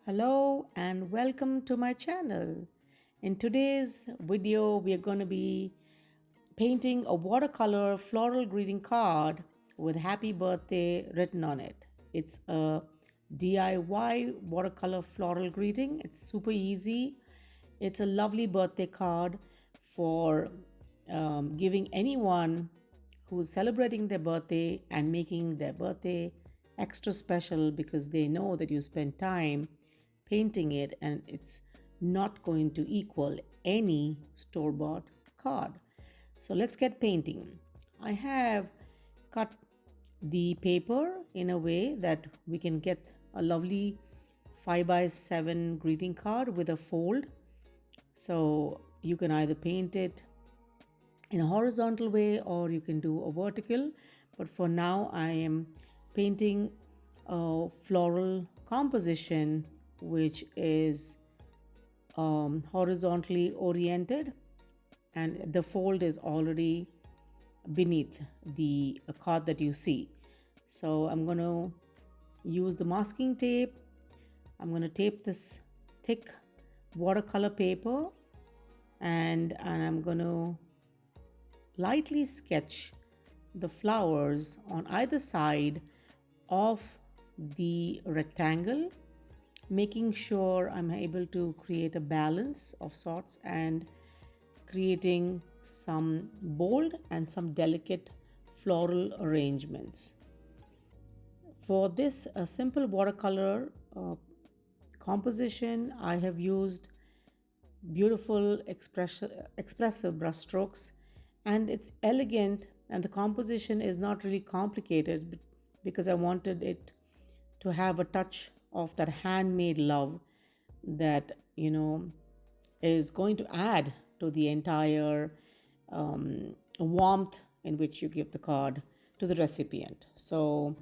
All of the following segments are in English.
Hello and welcome to my channel. In today's video, we are going to be painting a watercolor floral greeting card with happy birthday written on it. It's a DIY watercolor floral greeting. It's super easy. It's a lovely birthday card for giving anyone who's celebrating their birthday and making their birthday extra special because they know that you spend time painting it and it's not going to equal any store-bought card. So let's get painting. I have cut the paper in a way that we can get a lovely 5x7 greeting card with a fold. So you can either paint it in a horizontal way or you can do a vertical. But for now, I am painting a floral composition which is horizontally oriented, and the fold is already beneath the card that you see. So I'm going to use the masking tape. I'm going to tape this thick watercolor paper and I'm going to lightly sketch the flowers on either side of the rectangle, making sure I'm able to create a balance of sorts and creating some bold and some delicate floral arrangements. For this simple watercolor composition, I have used beautiful expressive brushstrokes, and it's elegant, and the composition is not really complicated because I wanted it to have a touch of that handmade love that is going to add to the entire warmth in which you give the card to the recipient. So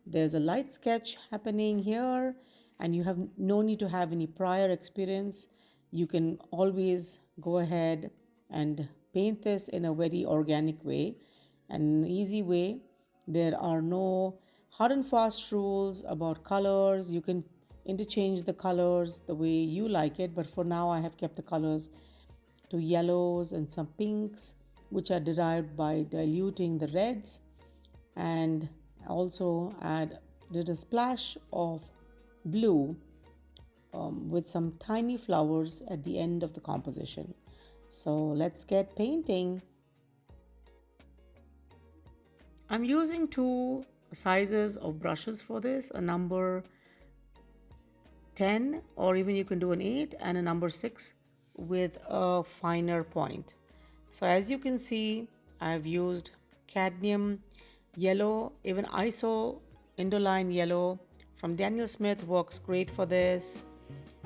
there's a light sketch happening here, and you have no need to have any prior experience. You can always go ahead and paint this in a very organic way, an easy way. There are no hard and fast rules about colors. You can interchange the colors the way you like it, but for now I have kept the colors to yellows and some pinks, which are derived by diluting the reds, and also did a splash of blue with some tiny flowers at the end of the composition. So let's get painting. I'm using two sizes of brushes for this, a number 10, or even you can do an 8, and a number 6 with a finer point. So as you can see, I've used cadmium yellow, even iso indoline yellow from Daniel Smith works great for this.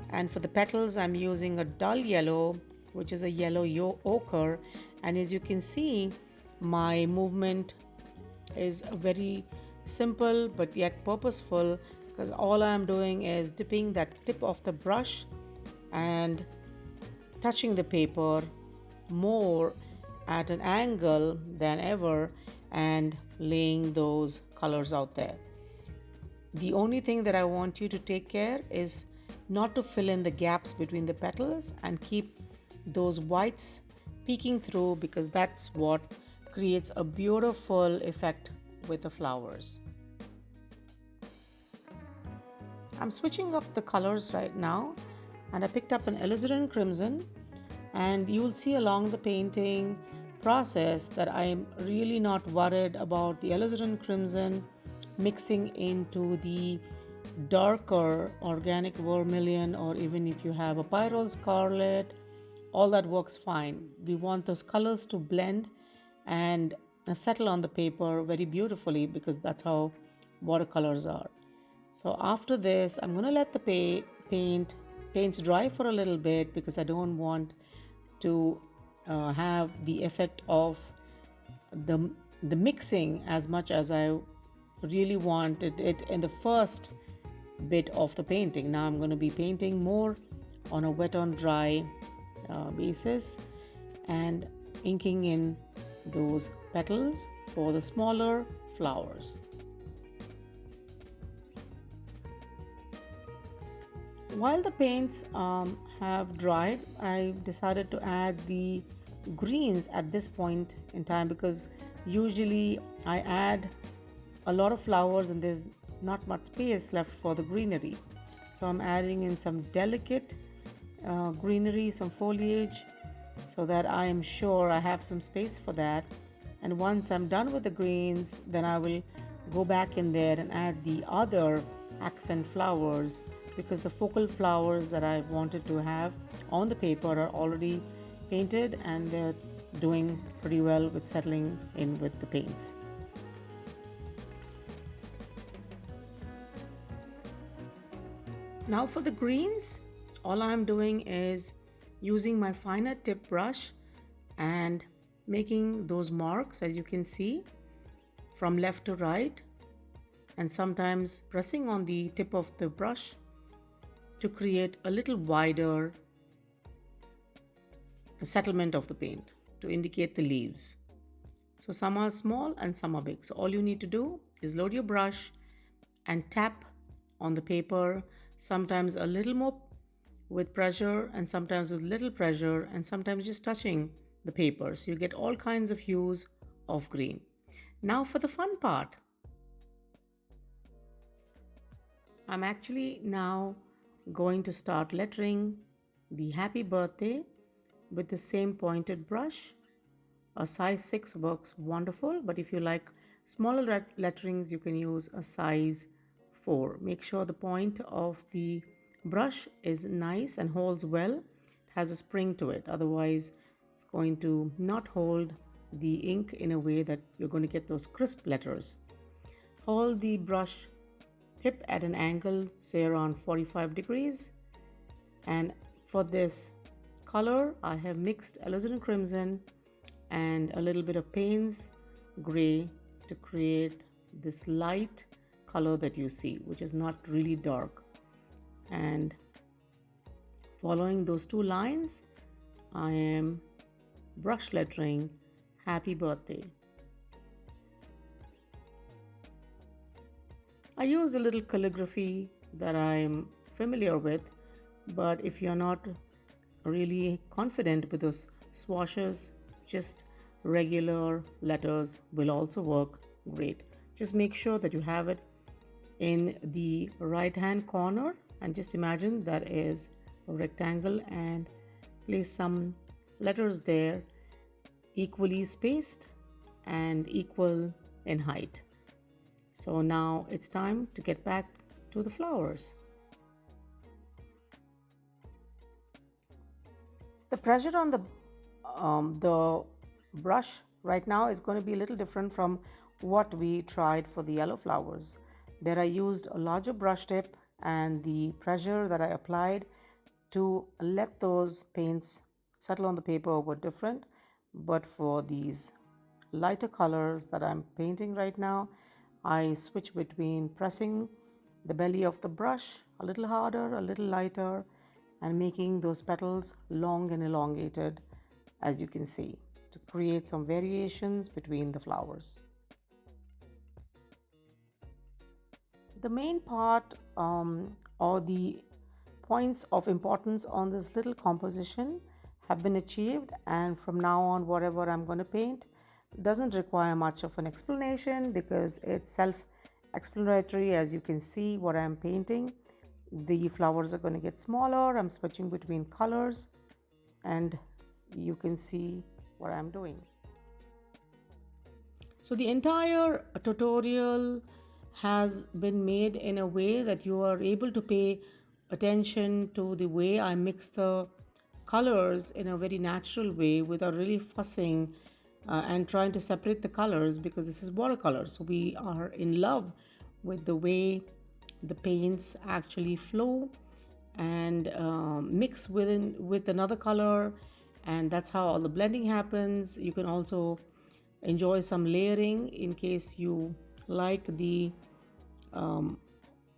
And for the petals, I'm using a dull yellow, which is a yellow ochre. And as you can see, my movement is very simple but yet purposeful, because all I'm doing is dipping that tip of the brush and touching the paper more at an angle than ever and laying those colors out there. The only thing that I want you to take care is not to fill in the gaps between the petals and keep those whites peeking through, because that's what creates a beautiful effect with the flowers. I'm switching up the colors right now, and I picked up an alizarin crimson, and you'll see along the painting process that I'm really not worried about the alizarin crimson mixing into the darker organic vermilion, or even if you have a pyrrole scarlet, all that works fine. We want those colors to blend and settle on the paper very beautifully, because that's how watercolors are. So after this, I'm going to let the paints dry for a little bit, because I don't want to have the effect of the mixing as much as I really wanted it in the first bit of the painting. Now I'm going to be painting more on a wet on dry basis and inking in those petals for the smaller flowers. While the paints have dried, I decided to add the greens at this point in time because usually I add a lot of flowers and there's not much space left for the greenery. So I'm adding in some delicate greenery, some foliage, so that I am sure I have some space for that. And once I'm done with the greens, then I will go back in there and add the other accent flowers, because the focal flowers that I wanted to have on the paper are already painted and they're doing pretty well with settling in with the paints. Now for the greens, all I'm doing is using my finer tip brush and making those marks, as you can see, from left to right, and sometimes pressing on the tip of the brush to create a little wider settlement of the paint to indicate the leaves. So some are small and some are big. So all you need to do is load your brush and tap on the paper, sometimes a little more with pressure and sometimes with little pressure, and sometimes just touching the paper. So you get all kinds of hues of green. Now for the fun part. I'm actually now going to start lettering the happy birthday with the same pointed brush. A size 6 works wonderful, but if you like smaller letterings, you can use a size 4. Make sure the point of the brush is nice and holds well. It has a spring to it, otherwise it's going to not hold the ink in a way that you're going to get those crisp letters. Hold the brush tip at an angle, say around 45 degrees. And for this color, I have mixed alizarin crimson and a little bit of Payne's gray to create this light color that you see, which is not really dark. And following those two lines, I am brush lettering happy birthday. I use a little calligraphy that I'm familiar with, but if you're not really confident with those swashes, just regular letters will also work great. Just make sure that you have it in the right hand corner, and just imagine that is a rectangle and place some letters there, equally spaced and equal in height. So now it's time to get back to the flowers. The pressure on the brush right now is going to be a little different from what we tried for the yellow flowers. There I used a larger brush tip, and the pressure that I applied to let those paints settle on the paper were different. But for these lighter colors that I'm painting right now, I switch between pressing the belly of the brush a little harder, a little lighter, and making those petals long and elongated, as you can see, to create some variations between the flowers. The main part or the points of importance on this little composition have been achieved, and from now on, whatever I'm going to paint doesn't require much of an explanation because it's self-explanatory. As you can see what I'm painting, the flowers are going to get smaller. I'm switching between colors and you can see what I'm doing. So the entire tutorial has been made in a way that you are able to pay attention to the way I mix the colors in a very natural way without really fussing and trying to separate the colors, because this is watercolor. So we are in love with the way the paints actually flow and mix with another color, and that's how all the blending happens. You can also enjoy some layering in case you like the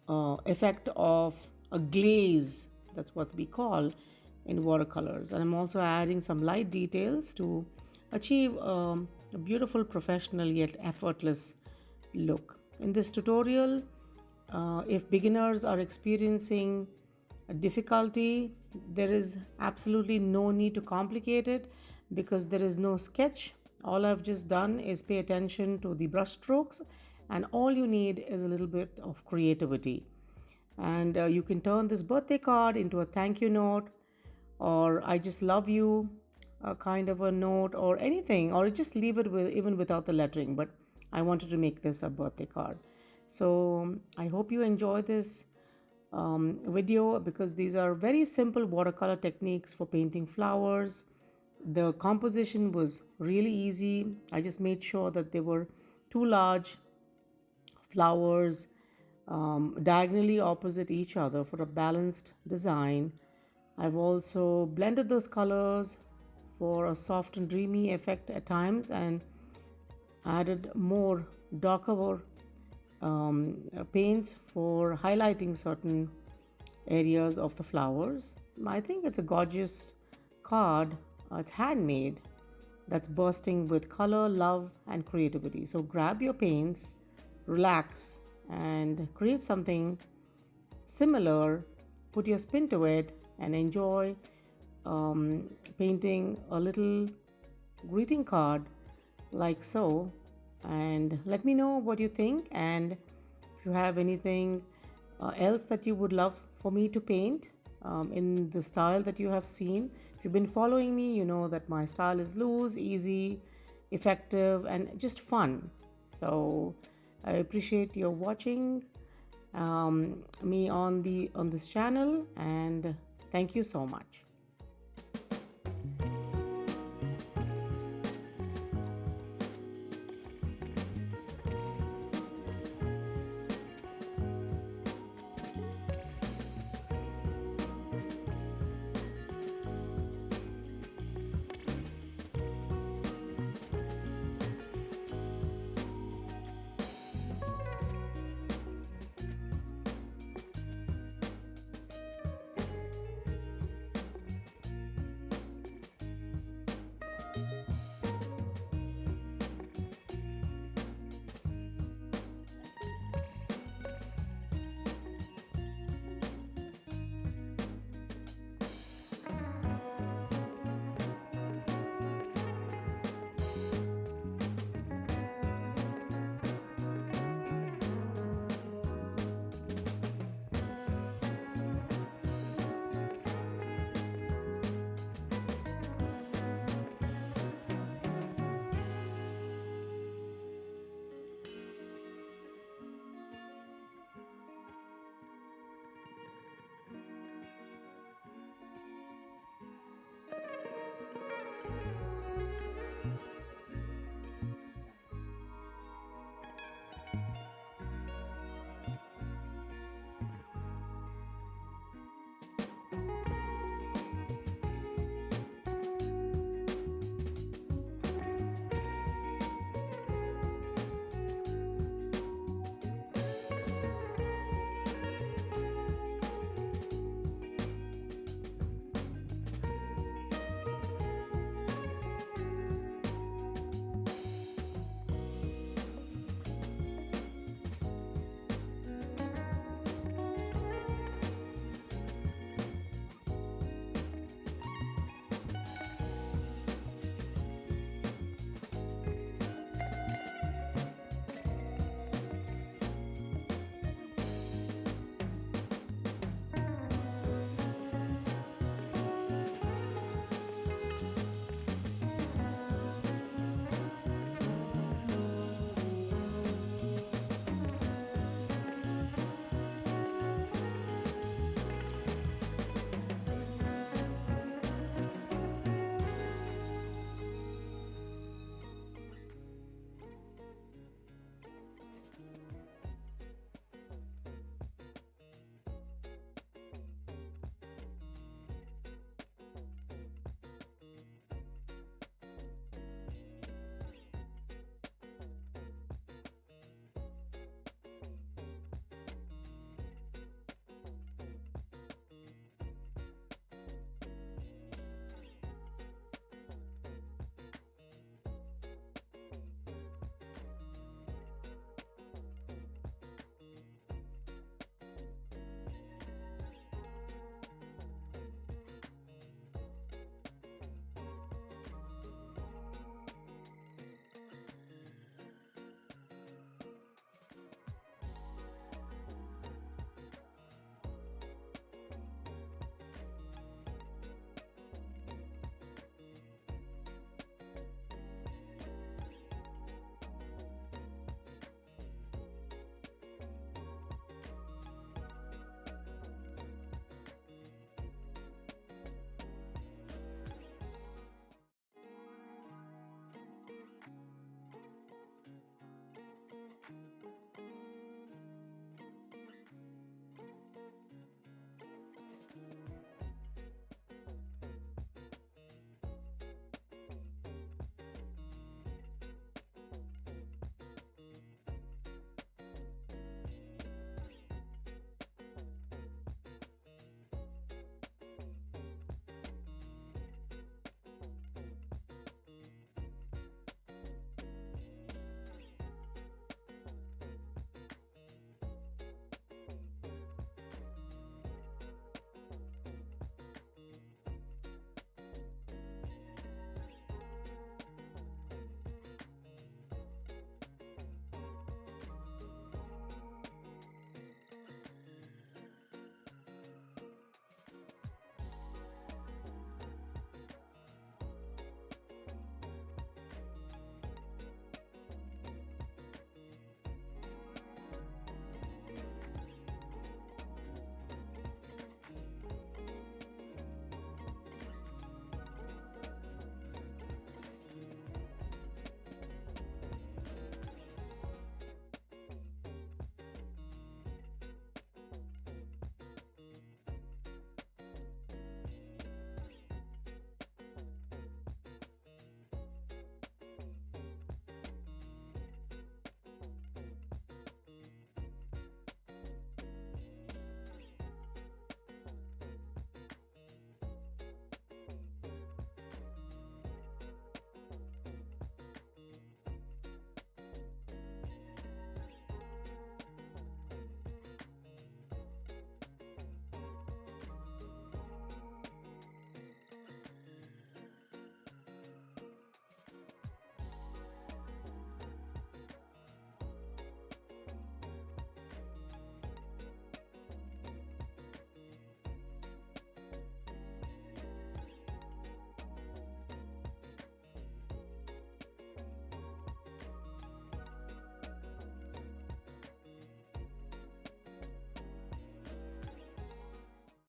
effect of a glaze. That's what we call in watercolors. And I'm also adding some light details to achieve a beautiful, professional yet effortless look. In this tutorial, if beginners are experiencing difficulty. There is absolutely no need to complicate it because there is no sketch. All I've just done is pay attention to the brush strokes, and all you need is a little bit of creativity. And you can turn this birthday card into a thank you note, or I just love you, a kind of a note, or anything, or just leave it with even without the lettering. But I wanted to make this a birthday card. So I hope you enjoy this video, because these are very simple watercolor techniques for painting flowers. The composition was really easy. I just made sure that they were two large flowers diagonally opposite each other for a balanced design. I've also blended those colors for a soft and dreamy effect at times, and added more darker paints for highlighting certain areas of the flowers. I think it's a gorgeous card. It's handmade, that's bursting with color, love, and creativity. So grab your paints, relax, and create something similar. Put your spin to it and enjoy painting a little greeting card like so. And let me know what you think, and if you have anything else that you would love for me to paint in the style that you have seen. If you've been following me, you know that my style is loose, easy, effective, and just fun. So I appreciate your watching me on this channel, and thank you so much.